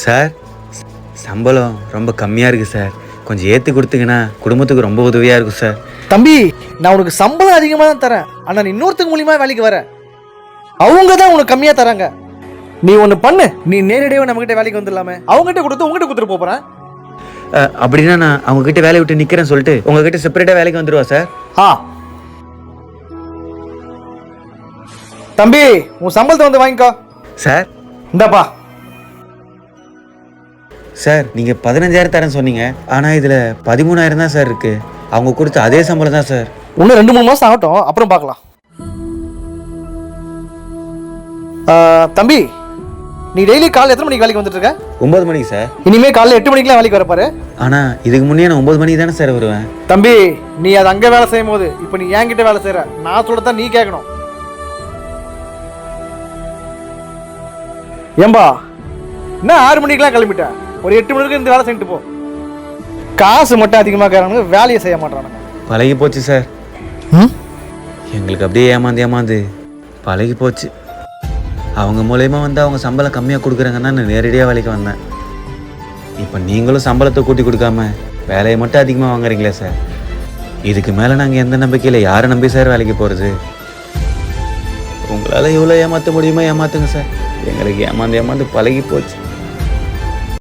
Sir சம்பளம் ரொம்ப கம்மியாக இருக்குது சார். கொஞ்சம் ஏற்றி கொடுத்தீங்கன்னா குடும்பத்துக்கு ரொம்ப உதவியாக இருக்கும் சார். தம்பி, நான் உனக்கு சம்பளம் அதிகமாக தான் தரேன். ஆனால் நீ இன்னொருத்தங்க மூலியமாக வேலைக்கு வர, அவங்க தான் உனக்கு கம்மியாக தராங்க. நீ ஒன்று பண்ணு, நீ நேரடியாக நம்மகிட்ட வேலைக்கு வந்துடலாமே. அவங்ககிட்ட கொடுத்து உங்ககிட்ட கொடுத்துட்டு போகிறேன். அப்படின்னா நான் அவங்ககிட்ட வேலையை விட்டு நிற்கிறேன்னு சொல்லிட்டு உங்ககிட்ட செப்பரேட்டாக வேலைக்கு வந்துடுவா சார்? ஆ தம்பி, உன் சம்பளத்தை வந்து வாங்கிக்கோ. சார் இந்தாப்பா. சார் நீங்கள் 15,000 தரேன்னு சொன்னீங்க, ஆனால் இதில் 13,000 தான் சார் இருக்குது. அவங்க கொடுத்த அதே சம்பளம் தான் சார். இன்னும் 2-3 மாதம் ஆகட்டும், அப்புறம் பார்க்கலாம். தம்பி, நீ டெய்லி காலையில் எத்தனை மணிக்கு வேலைக்கு வந்துட்டு இருக்க? 9 மணிக்கு சார். இனிமே காலையில் 8 மணிக்கெலாம் வேலைக்கு வரப்பாரு. ஆனால் இதுக்கு முன்னே நான் 9 மணிக்கு தானே சார் வருவேன். தம்பி, நீ அது அங்கே வேலை செய்யும் போது இப்போ நீ என்கிட்ட வேலை செய்கிற, நான் சொல்லத்தான் நீ கேட்கணும். ஏம்பா, என்ன 6 மணிக்கெலாம் கிளம்பிட்டேன்? ஒரு 8 மணிக்கு இருந்து வேலை செஞ்சுட்டு போ. காசு மட்டும் அதிகமாக கேட்கறானுங்க, வேலையை செய்ய மாட்டானுங்க. பழகி போச்சு சார். எங்களுக்கு அப்படியே ஏமாந்து பழகி போச்சு. அவங்க மூலயமா வந்து அவங்க சம்பளம் கம்மியாக கொடுக்குறாங்கன்னா நான் நேரடியாக வேலைக்கு வந்தேன். இப்போ நீங்களும் சம்பளத்தை கூட்டி கொடுக்காம வேலையை மட்டும் அதிகமாக வாங்குறீங்களே சார். இதுக்கு மேலே நாங்கள் எந்த நம்பிக்கையில் யாரை நம்பி சார் வேலைக்கு போகிறது? உங்களால் எவ்வளோ ஏமாற்ற முடியுமோ ஏமாற்றுங்க சார். எங்களுக்கு ஏமாந்து பழகி போச்சு.